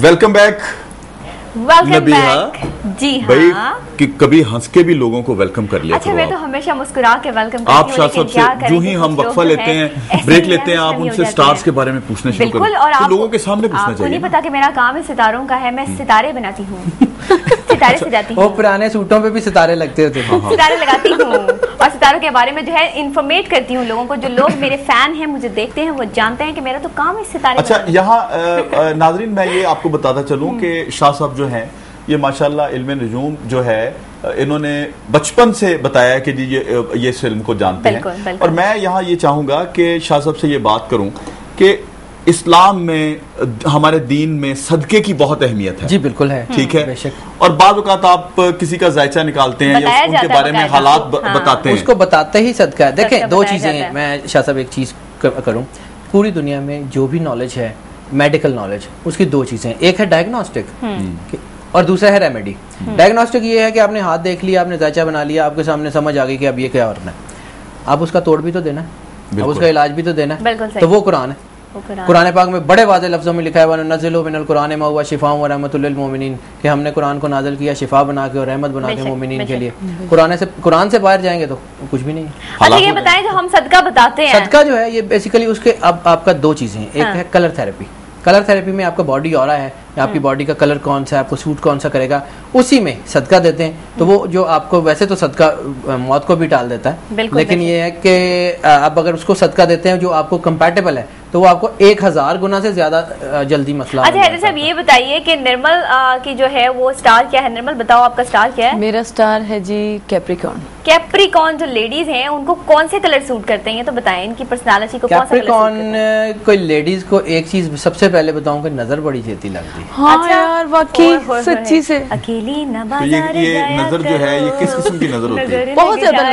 Welcome back. जी हाँ भाई कि कभी हंस के भी लोगों को वेलकम कर लिया। अच्छा, मैं तो हमेशा मुस्कुरा के वेलकम करती आप शाह साहब से जो ही हम वक्फा लेते हैं, ब्रेक लेते हैं, आप उनसे स्टार्स के बारे में पूछना शुरू करें। बिल्कुल, और तो लोगों के सामने पूछना चाहिए। नहीं पता कि मेरा काम है सितारों का है, मैं सितारे बनाती हूँ। सितारे सजाती हूँ। वो पुराने सूटों पे भी सितारे लगते होते थे। सितारे लगाती हूँ और सितारों के बारे में जो है इन्फॉर्मेट करती हूँ लोगों को। जो लोग मेरे फैन हैं, मुझे देखते हैं, वो जानते हैं कि मेरा तो काम है सितारे। अच्छा, यहाँ नाजरीन मैं ये आपको बताता चलूँ कि शाह साहब जो हैं ये माशाल्लाह इल्म नजूम जो है इन्होंने बचपन से बताया कि जी ये इस फिल्म को जानते हैं। और मैं यहाँ ये चाहूँगा कि शाह साहब से ये बात करूँ कि इस्लाम में, हमारे दीन में सदके की बहुत अहमियत है। जी बिल्कुल है, ठीक है। और बाद वक़्त आप किसी का जायचा निकालते हैं या उनके बारे में हालात बताते हैं, उसको बताते ही सदका है। देखें, दो चीज़ें हैं। मैं शाह साहब एक चीज़ करूँ, पूरी दुनिया में जो भी नॉलेज है, मेडिकल नॉलेज, उसकी दो चीज़ें हैं। एक है डायग्नोस्टिक और दूसरा है रेमेडी। डायग्नोस्टिक ये है कि आपने हाथ देख लिया, आपने जायचा बना लिया, आपके सामने समझ आ गई कि अब ये क्या करना है, आप उसका तोड़ भी तो देना है, अब उसका इलाज भी तो देना है। तो वो कुरान है। कुरान पाक में बड़े वाज़े लफ्ज़ों में लिखा है वनज़िलु मिनल कुरान मा हुवा शिफ़ाउन व रहमतुल लिल मोमिनीन, कि हमने कुरान को नाज़िल किया शिफा बना के और रहमत बना के मोमिनीन के लिए। कुरान से बाहर जाएंगे तो कुछ भी नहीं है। अच्छा, ये बताएं जो हम सदका बताते हैं, सदका जो है ये बेसिकली उसके अब आपका दो चीज़ें हैं। एक है कलर थेरेपी। कलर थेरेपी में आपका बॉडी ऑरा है, आपकी बॉडी का कलर कौन सा है, आपको सूट कौन सा करेगा, उसी में सदका देते हैं। तो वो जो आपको वैसे तो सदका मौत को भी टाल देता है, लेकिन ये है कि आप अगर उसको सदका देते हैं जो आपको कंपैटिबल है, तो वो आपको 1000 गुना से ज्यादा जल्दी मसला। अच्छा हैदर साहब, ये बताइए कि निर्मल की जो है वो स्टार क्या है? निर्मल बताओ, आपका स्टार क्या है? मेरा स्टार है जी कैप्रिकॉर्न। कैप्रिकॉर्न जो लेडीज हैं उनको कौन से कलर सूट करते हैं, ये तो बताएं, इनकी पर्सनालिटी को कौन सा कलर सूट करता है? कोई लेडीज को एक चीज सबसे पहले बताऊं कि नजर बड़ी छेती लगती है। हाँ अच्छा, यार वाकई सच्ची से अकेली ये नजर जो है ये किस किस्म की नजर होती है? बहुत ज्यादा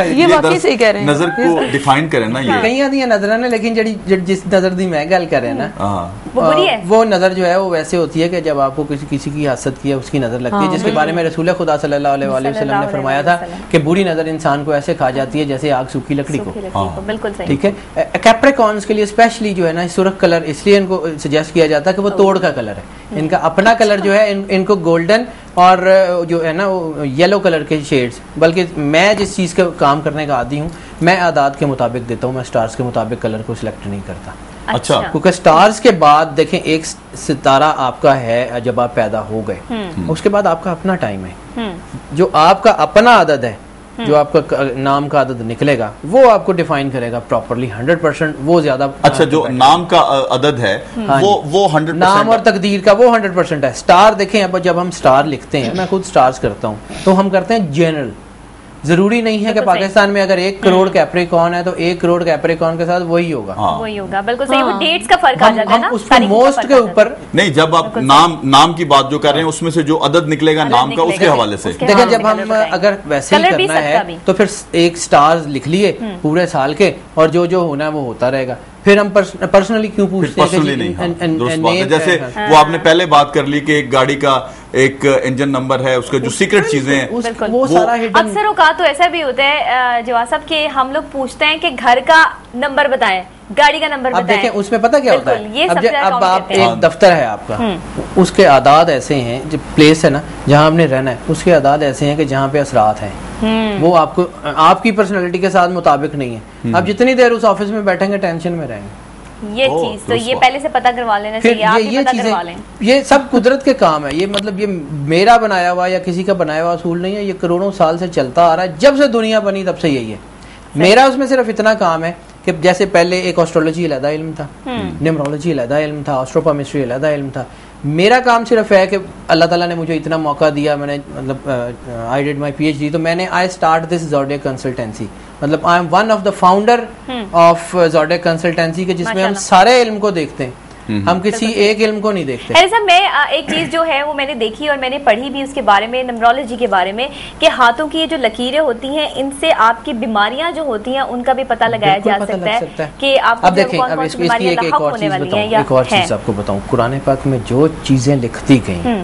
ये वाकई सही कह रहे हैं। नजर को डिफाइन करें ना, ये कई आदि नजर ने, लेकिन जिस नजर दी मैं गल कर रहे हैं ना, वो बुरी है। वो नजर जो है वो वैसे होती है कि जब आपको किसी की हसद की है उसकी नजर लगती है, जिसके बारे में रसूल खुदा सल्लल्लाहु अलैहि वसल्लम ने फरमाया था कि बुरी नजर इंसान को ऐसे खा जाती है जैसे आग सूखी लकड़ी को। बिल्कुल सही। ठीक है। कैप्रिकॉर्न्स के लिए स्पेशली जो है ना सुर्ख कलर इसलिए इनको सजेस्ट किया जाता है कि वो तोड़ का कलर है। इनका अपना कलर जो है इनको गोल्डन और जो है ना वो येलो कलर के शेड्स, बल्कि मैं जिस चीज़ का काम करने का आदी हूँ, मैं आदात के मुताबिक देता हूँ, मैं स्टार्स के मुताबिक कलर को सिलेक्ट नहीं करता। अच्छा, क्योंकि स्टार्स के बाद देखें, एक सितारा आपका है जब आप पैदा हो गए, उसके बाद आपका अपना टाइम है, जो आपका अपना अदद है, जो आपका नाम का अदद निकलेगा वो आपको डिफाइन करेगा प्रॉपरली 100%। वो ज्यादा अच्छा, जो नाम का अदद है वो 100% नाम और तकदीर का वो 100% है। स्टार देखें, अब जब हम स्टार लिखते हैं, मैं खुद स्टार्स करता हूँ, तो हम करते हैं जनरल। जरूरी नहीं है कि पाकिस्तान में अगर 1 करोड़ कैप्रिकॉर्न है तो 1 करोड़ कैप्रिकॉर्न के साथ वही होगा। वही होगा, बिल्कुल सही। वो डेट्स का फर्क आ जाता है ना, उसको मोस्ट के ऊपर नहीं। जब आप नाम की बात जो कर रहे हैं उसमें से जो अदद निकलेगा नाम का, उसके हवाले से देखिए, जब हम अगर वैसे ही करना है तो फिर 1 स्टार लिख लिए पूरे साल के, और जो होना है वो होता रहेगा। फिर हम पर्सनली क्यों पूछते हैं? पर्सनली नहीं। जैसे वो आपने पहले बात कर ली कि एक गाड़ी का एक इंजन नंबर है, उसके जो सीक्रेट चीजें हैं वो सारा हिडन। अक्सर औकात तो ऐसा भी होता है जवाब साहब कि हम लोग पूछते हैं कि घर का नंबर बताएं, गाड़ी का नंबर बताएं। अब देखें, उसमें पता क्या होता है, अब आप एक दफ्तर है आपका, उसके आदाद ऐसे हैं, जो प्लेस है ना जहाँ आपने रहना है, उसके आदाद ऐसे हैं कि जहाँ पे असरात हैं, वो आपको आपकी पर्सनैलिटी के साथ मुताबिक नहीं है। आप जितनी देर उस ऑफिस में बैठेंगे टेंशन में रहेंगे। ये चीज तो ये पहले से पता करवा लेना चाहिए, आप भी पता करवा लें। ये सब कुदरत के काम है। ये मतलब ये मेरा बनाया हुआ या किसी का बनाया हुआ असूल नहीं है, ये करोड़ों साल से चलता आ रहा है। जब से दुनिया बनी तब से यही है। मेरा उसमें सिर्फ इतना काम है कि जैसे पहले एक एस्ट्रोलॉजी अलग इल्म था, न्यूमरोलॉजी अलग इल्म था, एस्ट्रोपॉमेट्री अलग इल्म था। मेरा काम सिर्फ है कि अल्लाह ताला ने मुझे इतना मौका दिया, मैंने मतलब आई डिड माय पीएचडी, तो मैंने I start this zodiac consultancy. मतलब I am one of the founder of zodiac consultancy, के जिसमें हम सारे इल्म को देखते हैं, हम किसी एक इल्म को नहीं देखते। ऐसा मैं एक चीज जो है वो मैंने देखी और मैंने पढ़ी भी उसके बारे में, न्यूमरोलॉजी के बारे में, कि हाथों की ये जो लकीरें होती हैं इनसे आपकी बीमारियां जो होती हैं उनका भी पता लगाया जा सकता है कि आपको कौन कौन सी बीमारियां लाहक होने वाली हैं। एक और चीज आपको बताऊं, कुरान पाक में जो चीजें लिखती गई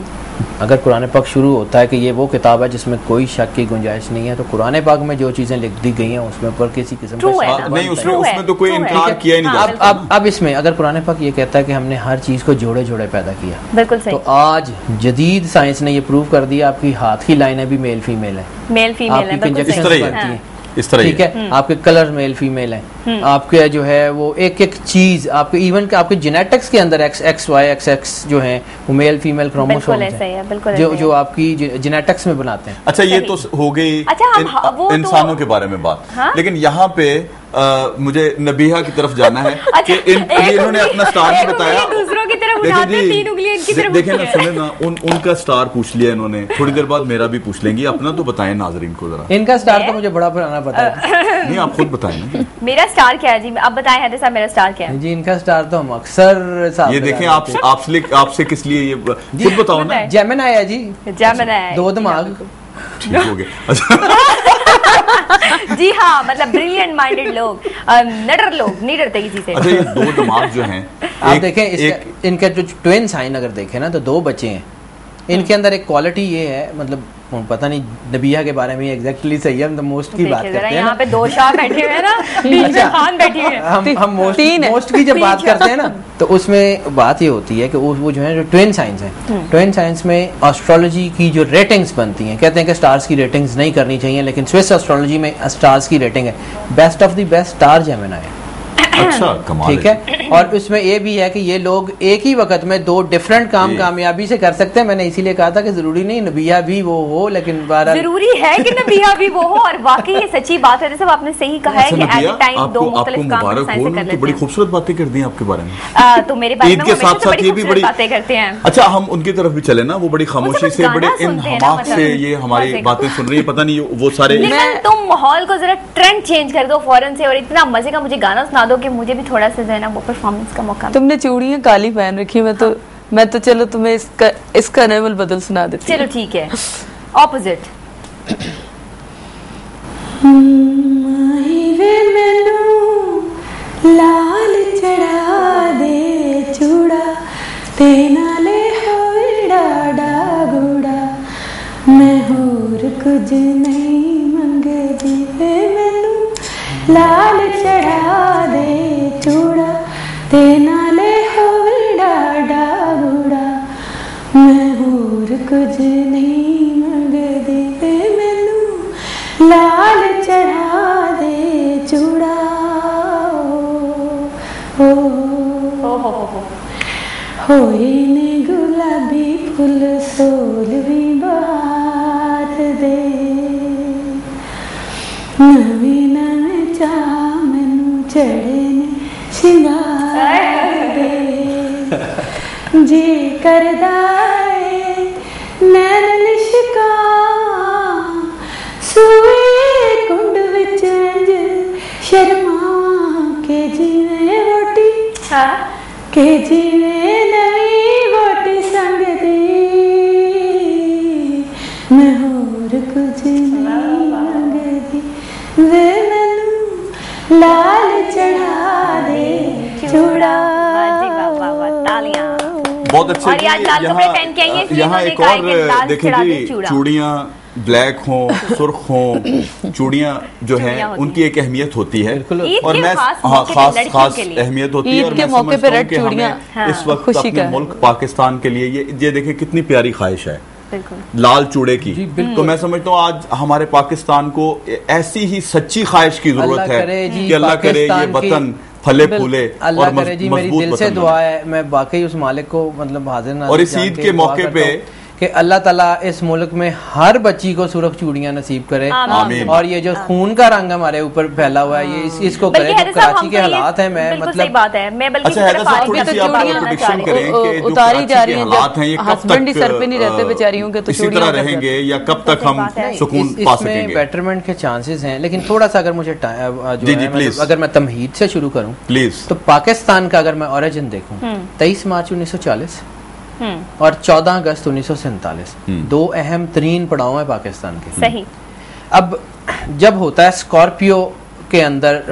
अगर कुरान पाक शुरू होता है कि ये वो किताब है जिसमें कोई शक की गुंजाइश नहीं है, तो कुरान पाक में जो चीजें लिख दी गई हैं उसमें ऊपर किसी किस्म का नहीं, उसमें तो कोई इनकार किया ही नहीं जा सकता। अब इसमें अगर कुरान पाक ये कहता है कि हमने हर चीज को जोड़े जोड़े पैदा किया, बिल्कुल सही। तो आज जदीद साइंस ने ये प्रूव कर दिया आपकी हाथ की लाइनें भी मेल फीमेल है, मेल फीमेल है, बिल्कुल सही, इस तरह ठीक है। आपके कलर मेल फीमेल है, आपके जो है वो एक एक चीज आपके इवन के आपके जेनेटिक्स के अंदर एक्स वाई एक्स जो है वो मेल फीमेल क्रोमोसोम्स हैं जो आपकी जेनेटिक्स में बनाते हैं। अच्छा, ये तो हो गई इंसानों के बारे में बात, लेकिन यहाँ पे मुझे नबीहा की तरफ जाना है कि इन्होंने अपना स्टार नहीं बताया, दूसरों की तरफ उठाते हैं, तीन उंगलियां इनकी तरफ। देखें ना, सुने ना, उनका स्टार पूछ लिया इन्होंने, थोड़ी देर बाद मेरा भी पूछ लेंगे। अपना तो बताएं नाजरीन को जरा। इनका स्टार तो मुझे बड़ा पुराना पता है। नहीं, आप खुद बताएं ना। मेरा स्टार क्या है जी, अब बताएं हैदर साहब, मेरा स्टार क्या है जी? इनका स्टार तो हम अक्सर ये देखें, आपसे किस लिए ये खुद बताओ ना। जेमिनी है जी, जेमिनी है, 2 दिमाग। ठीक हो गया। जी हाँ, मतलब ब्रिलियंट माइंडेड लोग, नडर लोग नहीं डरते किसी से। अच्छा, ये 2 दिमाग जो हैं, आप देखें इनके जो ट्विन साइन अगर देखें ना, तो 2 बच्चे हैं। इनके अंदर एक क्वालिटी ये है, मतलब पता नहीं नबिया के बारे में एग्जैक्टली सही है, हम तो मोस्ट की बात करते हैं। यहाँ पे 2 शाह बैठे हुए हैं ना, बीच में खान बैठी हुई है। हम मोस्ट की जब बात करते हैं ना, तो उसमें बात ये होती है कि वो जो है जो ट्विन साइंस हैं, ट्विन साइंस में एस्ट्रोलॉजी की जो रेटिंग्स बनती हैं, कहते हैं कि स्टार्स की रेटिंग्स नहीं करनी चाहिए, लेकिन स्विस एस्ट्रोलॉजी में स्टार्स की रेटिंग है best of the best star Gemini है। अच्छा, कमाल, ठीक है। और इसमें ये भी है कि ये लोग एक ही वक्त में 2 डिफरेंट काम कामयाबी से कर सकते हैं। मैंने इसीलिए कहा था कि जरूरी नहीं नबिया भी वो हो, लेकिन जरूरी है कि नबिया भी वो हो। और वाकई ये सच्ची बात है, सब आपने सही कहा है कि एट टाइम 2 मुख्तलिफ काम साइंस कर लेते हैं। बड़ी खूबसूरत बातें कर दी आपके बारे में, तो मेरे बारे में के साथ साथ ये भी बड़ी बातें करते हैं। अच्छा, हम उनकी तरफ भी चले ना, वो बड़ी खामोशी से, बड़े इंहमाक से ये हमारी बातें सुन रही है। पता नहीं वो सारे, तुम माहौल को जरा ट्रेंड चेंज कर दो फौरन से, और इतना मजे का मुझे गाना सुना दो कि मुझे भी थोड़ा सा ना वो परफॉर्मेंस का मौका। तुमने चूड़ियां काली पहन रखी, मैं तो चलो तुम्हें इसका नेवल बदल सुना देती। चलो ठीक है, ऑपोजिट। लाल चढ़ा दे चूड़ा ते नाले होड़ा डागुड़ा, मैं होर कुछ नहीं मंगदी वे मैनू, लाल चढ़ा दे चूड़ा ते नाले होड़ा डागुड़ा, मैं होर कुछ नहीं मंगदी वे मैनू, लाल चढ़ा दे चूड़ा। होए ने गुलाबी फुल सोल भी बहार दे, नवे नवे चा मैनू चढ़े ने शिंगार दे, जी करदा है नैन लिशका सूए कुंड विच शर्मा के जीवे वोटी, के जीवे नवी वोटी संग दी, मैं होर कुछ नहीं मंगदी वे मैनू, लाल चढ़ा दे चूड़ा। बहुत अच्छे। यहाँ एक और देखें जी, चूड़ियाँ ब्लैक हों, सुर्ख हों, चूड़ियाँ जो हैं उनकी एक अहमियत होती है, और मैं खास अहमियत होती है। और मैं समझता हूँ कि हमें इस वक्त अपने मुल्क पाकिस्तान के लिए ये देखें कितनी प्यारी ख्वाहिश है लाल चूड़े की। तो मैं समझता हूँ आज हमारे पाकिस्तान को ऐसी ही सच्ची ख्वाहिश की जरूरत है कि अल्लाह करे ये वतन फले फूले और मेरी दिल से दुआ है, मैं वाकई उस मालिक को मतलब हाजिर। और इस ईद के मौके पे कि अल्लाह ताला इस मुल्क में हर बच्ची को सुरख चूड़ियां नसीब करे, आमीन। और ये जो खून का रंग हमारे ऊपर फैला हुआ है, ये इसको करे। जो कराची के हालात हैं, मैं मतलब बात है, मैं बल्कि उतारी जा रही है, हस्बैंड ही सर पे नहीं रहते बेचारियों के, तो इसी तरह रहेंगे या कब तक हम सुकून पा सकेंगे? बेटरमेंट के चांसेस हैं, लेकिन थोड़ा सा अगर मुझे अगर मैं तमहीद से शुरू करूँ प्लीज, तो पाकिस्तान का अगर मैं ओरिजिन देखूँ 23 मार्च 1940 और 14 अगस्त 1947, 2 अहम तरीन पड़ाव है पाकिस्तान के। सही। अब जब होता है स्कॉर्पियो के अंदर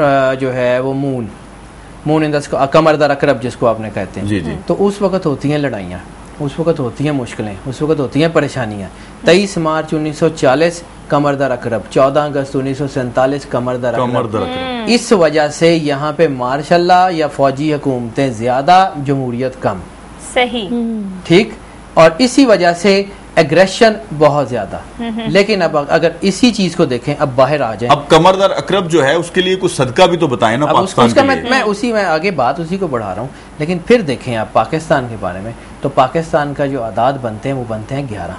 जो है वो मून इन द कमर दर अकरब जिसको आपने कहते हैं, जी जी, तो उस वक्त होती हैं लड़ाइयाँ। उस वक्त होती हैं मुश्किलें, उस वक्त होती हैं परेशानियाँ। 23 मार्च 1940 कमरदर अकरब, 14 अगस्त 1947 कमरदर अकरब। इस वजह से यहाँ पे मार्शल्ला या फौजी हुकूमतें ज्यादा, जमहूरियत कम। सही, ठीक। और इसी वजह से एग्रेशन बहुत ज्यादा। लेकिन अब अगर इसी चीज को देखें, अब बाहर आ जाए, अब कमरदर अकरब जो है उसके लिए कुछ सदका भी तो बताएं ना पाकिस्तान के लिए। मैं आगे बात उसी को बढ़ा रहा हूँ। लेकिन फिर देखें आप पाकिस्तान के बारे में, तो पाकिस्तान का जो आदाद बनते हैं वो बनते हैं 11।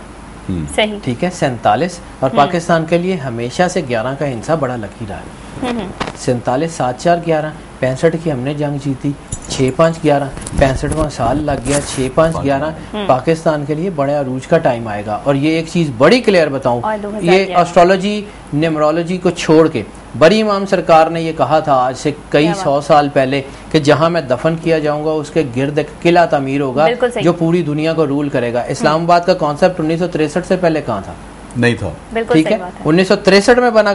सही, ठीक है, 47। और पाकिस्तान के लिए हमेशा से 11 का हिस्सा बड़ा लकी रहा है। 47, 7-4, 11, 65 की हमने जंग जीती, 6-5-11, 65वां साल लग गया, 6-5-11। पाकिस्तान के लिए बड़ा अरूज का टाइम आएगा। और ये एक चीज बड़ी क्लियर बताऊं, ये एस्ट्रोलॉजी न्यूमरोलॉजी को छोड़ के बड़ी इमाम सरकार ने ये कहा था आज से कई 100 साल पहले कि जहां मैं दफन किया जाऊंगा उसके गिर्द एक किला तामीर होगा जो पूरी दुनिया को रूल करेगा। इस्लामाबाद का कॉन्सेप्ट 1963 से पहले कहाँ था? नहीं था। ठीक है, 1963 में बना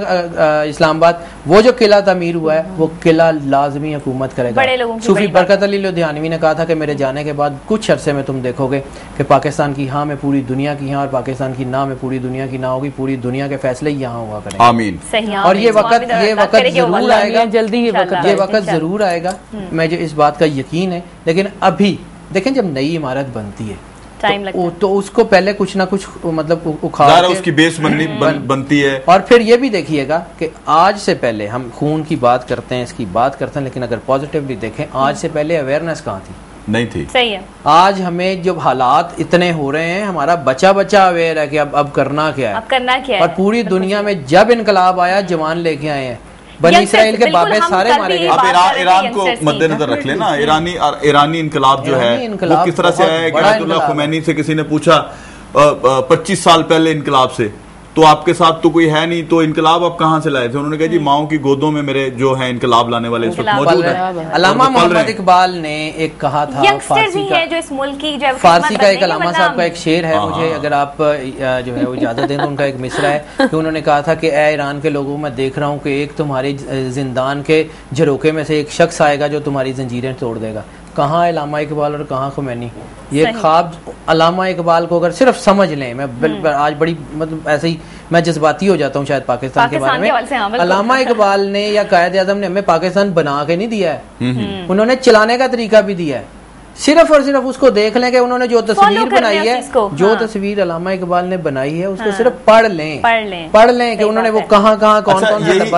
इस्लामाबाद। वो जो किला तामीर हुआ है वो किला लाजमी हुकूमत करेगा। सूफी बरकत अली लुधियानवी ने कहा था कि मेरे जाने के बाद कुछ अरसे में तुम देखोगे कि पाकिस्तान की हाँ में पूरी दुनिया की हाँ और पाकिस्तान की ना में पूरी दुनिया की ना होगी, पूरी दुनिया के फैसले यहाँ हुआ करेंगे। आमीन। और ये वक्त जरूर आएगा, जल्दी ये वक्त जरूर आएगा, मुझे इस बात का यकीन है। लेकिन अभी देखें, जब नई इमारत बनती है तो उसको पहले कुछ ना कुछ मतलब उखाड़ के उसकी बेस बनती है। और फिर ये भी देखिएगा कि आज से पहले हम खून की बात करते हैं, इसकी बात करते हैं, लेकिन अगर पॉजिटिवली देखें, आज से पहले अवेयरनेस कहाँ थी? नहीं थी। सही है। आज हमें जो हालात इतने हो रहे हैं, हमारा बच्चा अवेयर है कि अब करना क्या है, अब करना क्या है। और पूरी दुनिया में जब इनकलाब आया जवान लेके आए हैं, बनी इसराइल के बाबे सारे मारे गए। आप ईरान को मद्देनजर रख लेना, ईरानी इनकलाब जो है वो किस तरह से आया कि आयतुल्लाह खुमैनी से किसी ने पूछा 25 साल पहले इनकलाब से, तो आपके साथ तो कोई है नहीं, तो इनकलाब आप कहाँ से लाए थे? उन्होंने कहा जी माओ की गोदों में मेरे जो है इनकलाब लाने वाले इस वक्त मौजूद हैं। अल्लामा मोहम्मद इकबाल ने एक कहा था, फारसी का जो इस मुल्क की फारसी का एक अल्लामा साहब का एक शेर है, मुझे अगर आप जो है वो इजाजत दें तो उनका एक मिसरा है कि उन्होंने कहा था कि ए ईरान के लोगों, मैं देख रहा हूँ कि एक तुम्हारे जिंदान के झरोके में से एक शख्स आएगा जो तुम्हारी जंजीरें तोड़ देगा। कहाँ अल्लामा इकबाल और कहाँ खुमैनी? ये ख्वाब अल्लामा इकबाल को अगर सिर्फ समझ लें, मैं आज बड़ी मतलब ऐसे ही मैं जज्बाती हो जाता हूँ शायद पाकिस्तान के बारे में। अल्लामा इकबाल ने या कायद आज़म ने हमें पाकिस्तान बना के नहीं दिया है, उन्होंने चलाने का तरीका भी दिया है। सिर्फ और सिर्फ उसको देख लें कि उन्होंने जो तस्वीर बनाई है, जो तस्वीर अल्लामा इकबाल ने बनाई है, उसको सिर्फ पढ़ लें कि उन्होंने वो कहाँ कौन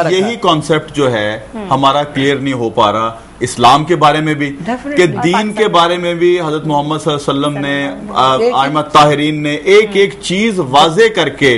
यही कॉन्सेप्ट जो है हमारा क्लियर नहीं हो पा रहा इस्लाम के बारे में भी, कि दीन के बारे में भी हजरत मोहम्मद सल्लल्लाहु अलैहि वसल्लम ने, आइमा ताहिरीन ने एक एक चीज वाजे करके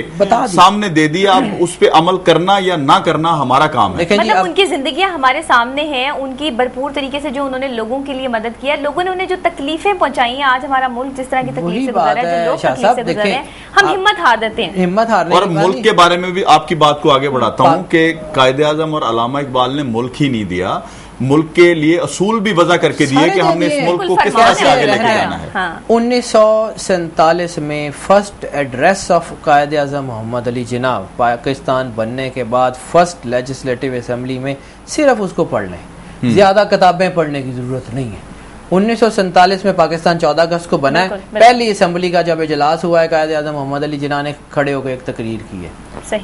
सामने दे दी। अब उस पे अमल करना या ना करना हमारा काम है। मतलब उनकी जिंदगियां हमारे सामने हैं, उनकी भरपूर तरीके से जो उन्होंने लोगों के लिए मदद किया, लोगों ने उन्हें जो तकलीफें पहुंचाई हैं, आज हमारा मुल्क जिस तरह की तकलीफ से गुजर रहा है, जो लोग तकलीफ से गुजर रहे हैं, हम हिम्मत हार देते हैं। हिम्मत हारने और मुल्क के बारे में भी आपकी बात को आगे बढ़ाता हूँ कि कायदे आज़म और अल्लामा इकबाल ने मुल्क ही नहीं दिया, मुल्क के लिए असूल भी वजह करके दिए कि हमने इस मुल्क को किस तरह से आगे लेके जाना है। 1947 में फर्स्ट एड्रेस ऑफ कायद आज़म मोहम्मद अली जिन्ना पाकिस्तान बनने के बाद फर्स्ट लेजिस्लेटिव असेंबली में सिर्फ उसको पढ़ लें, ज्यादा किताबें पढ़ने की जरूरत नहीं है। 1947 में पाकिस्तान 14 अगस्त को बना है। पहली असेंबली का जब इजलास हुआ है, कायद आज़म मोहम्मद अली जिन्ना ने खड़े होकर एक तकरीर की है।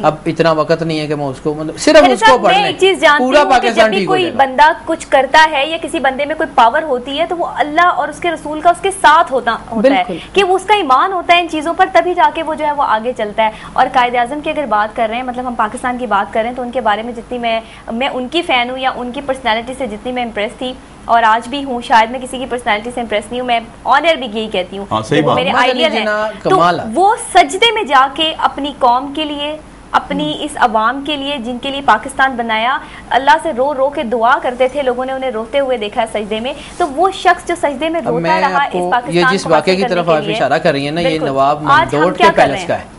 अब इतना वक्त नहीं है कि मैं उसको मतलब सिर्फ उसको पढ़ लें, पूरा पाकिस्तान ठीक हो जाएगा। कोई बंदा कुछ करता है या किसी बंदे में कोई पावर होती है तो वो अल्लाह और उसके रसूल का उसके साथ होता है कि वो उसका ईमान होता है इन चीजों पर, तभी जाके वो जो है वो आगे चलता है। और कायद आज़म की अगर बात कर रहे हैं, मतलब हम पाकिस्तान की बात कर रहे हैं, तो उनके बारे में जितनी मैं उनकी फैन हूँ या उनकी पर्सनैलिटी से जितनी मैं इम्प्रेस थी और आज भी हूँ, शायद मैं किसी की पर्सनैलिटी से इम्प्रेस नहीं हूँ, मैं ऑनर भी यही कहती हूँ, वो मेरे आइडियल है। तो वो सजदे में जाके अपनी कौम के लिए, अपनी इस अवाम के लिए जिनके लिए पाकिस्तान बनाया, अल्लाह से रो रो के दुआ करते थे, लोगों ने उन्हें रोते हुए देखा है सजदे में। तो वो शख्स जो सजदे में रोता रहा इस पाकिस्तान, ये जिस वाक़े की तरफ आप इशारा कर रही है ना, ये नवाब ममदूद के पैलेस का है,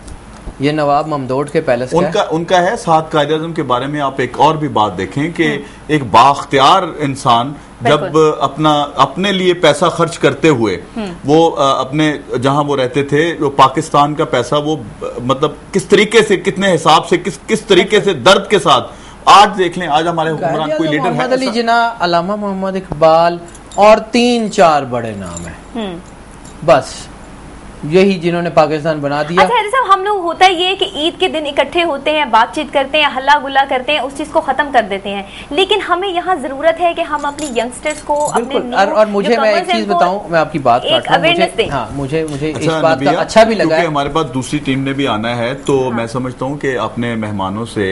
ये नवाब ममदूद के पैलेस उनका है। साथ कायद आज़म के बारे में आप एक और भी बात देखें कि एक बाख्तियार इंसान जब अपने लिए पैसा खर्च करते हुए वो अपने जहां वो रहते थे, वो पाकिस्तान का पैसा वो मतलब किस तरीके से, कितने हिसाब से, किस तरीके से दर्द के साथ आज देख लें। आज हमारे हुक्मरान कोई लीडर है? मोहम्मद अली जिन्ना, अल्लामा मोहम्मद इकबाल और 3-4 बड़े नाम है बस। यही जिन्होंने पाकिस्तान बना दिया। अच्छा हैदर साहब, हम लोग होता है ये कि ईद के दिन इकट्ठे होते हैं, बातचीत करते हैं, हल्ला गुल्ला करते हैं, उस चीज को खत्म कर देते हैं, लेकिन हमें यहाँ जरूरत है कि हम अपनी यंगस्टर्स को और मुझे मैं एक चीज बताऊं, मैं आपकी बात मुझे इस बात का अच्छा भी लगा, हमारे पास दूसरी टीम ने भी आना है, तो मैं समझता हूँ कि अपने मेहमानों से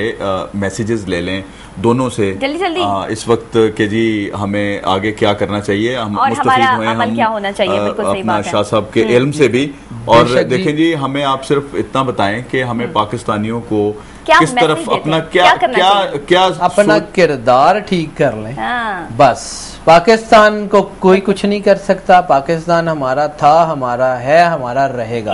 मैसेजेस ले लें दोनों से जल्दी जल्दी इस वक्त के जी हमें आगे क्या करना चाहिए, हम मुस्तफीद हुए, हम क्या होना चाहिए, अपना शाह साहब के इल्म से भी। और देखें जी, हमें आप सिर्फ इतना बताएं कि हमें पाकिस्तानियों को किस तरफ अपना क्या अपना किरदार ठीक कर लें, बस। पाकिस्तान को कोई कुछ नहीं कर सकता, पाकिस्तान हमारा था, हमारा है, हमारा रहेगा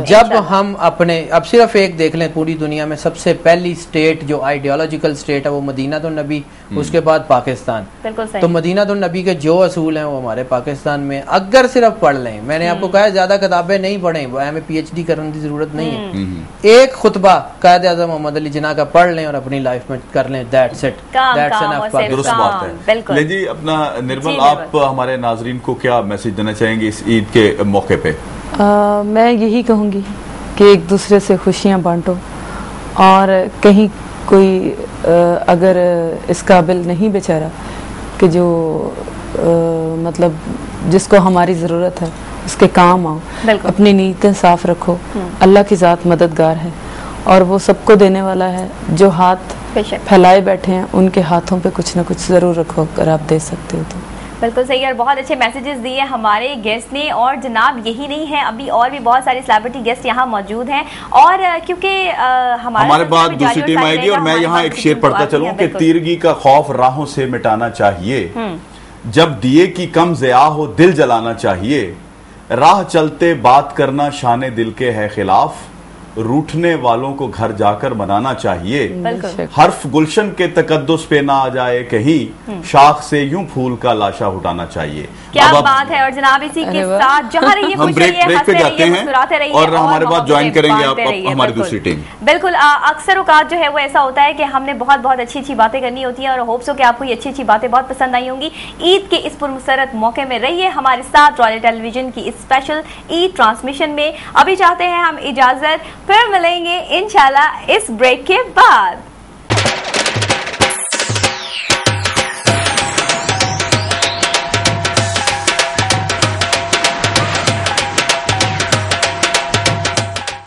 जब हम अपने, अब सिर्फ एक देख लें, पूरी दुनिया में सबसे पहली स्टेट जो आइडियोलॉजिकल स्टेट है वो मदीना तो नबी, उसके बाद पाकिस्तान। तो मदीना तो नबी के जो असूल हैं वो हमारे पाकिस्तान में अगर सिर्फ पढ़ लें, मैंने आपको कहा ज्यादा किताबें नहीं पढ़ें, हमें PhD करने की जरूरत नहीं है, एक खुतबा कायद आज़म मोहम्मद अली जिन्ना का पढ़ लें और अपनी लाइफ में कर लें, दैट्स इट, दैट्स एनफ। दुरुस्त बात है। ले जी, अपना निर्मल, आप हमारे नाजरीन को क्या मैसेज देना चाहेंगे इस ईद के मौके पे? मैं यही कहूँगी कि एक दूसरे से खुशियाँ बांटो, और कहीं कोई अगर इस काबिल नहीं बेचारा कि जो मतलब जिसको हमारी ज़रूरत है उसके काम आओ, अपनी नीयतें साफ रखो, अल्लाह की ज़ात मददगार है और वो सबको देने वाला है। जो हाथ फैलाए बैठे हैं उनके हाथों पे कुछ ना कुछ ज़रूर रखो, अगर आप दे सकते हो तो। बिल्कुल सही, और बहुत अच्छे मैसेजेस दिए हमारे गेस्ट ने। और जनाब यही नहीं है, अभी और भी बहुत सारे सेलिब्रिटी गेस्ट यहाँ मौजूद हैं, और क्योंकि हमारे बाद दूसरी टीम आएगी, और मैं यहाँ एक शेर पढ़ता चलूं कि तीरगी का खौफ राहों से मिटाना चाहिए, जब दिए की कम ज़िया हो दिल जलाना चाहिए, राह चलते बात करना शाने दिल के है खिलाफ, रूठने वालों को घर जाकर मनाना चाहिए, हर्फ गुलशन के तकद्दुस पे ना आ जाए कहीं, शाख से यूं फूल का लाशा उठाना चाहिए। क्या बात है। और जनाब इसी के साथ जहाँ रहिए, हम ब्रेक पे जाते हैं और हमारे बाद ज्वाइन करेंगे आप हमारी दूसरी टीम। बिल्कुल, अक्सर औकात जो है वो ऐसा होता है कि हमने बहुत बहुत अच्छी अच्छी बातें करनी होती है, और होप्स हो कि आपको ये अच्छी अच्छी बातें बहुत पसंद आई होंगी। ईद के इस पुरमसरत मौके में रहिए हमारे साथ रॉयल टेलीविजन की इस स्पेशल ईद ट्रांसमिशन में। अभी चाहते हैं हम इजाजत, फिर मिलेंगे इंशाल्लाह इस ब्रेक के बाद।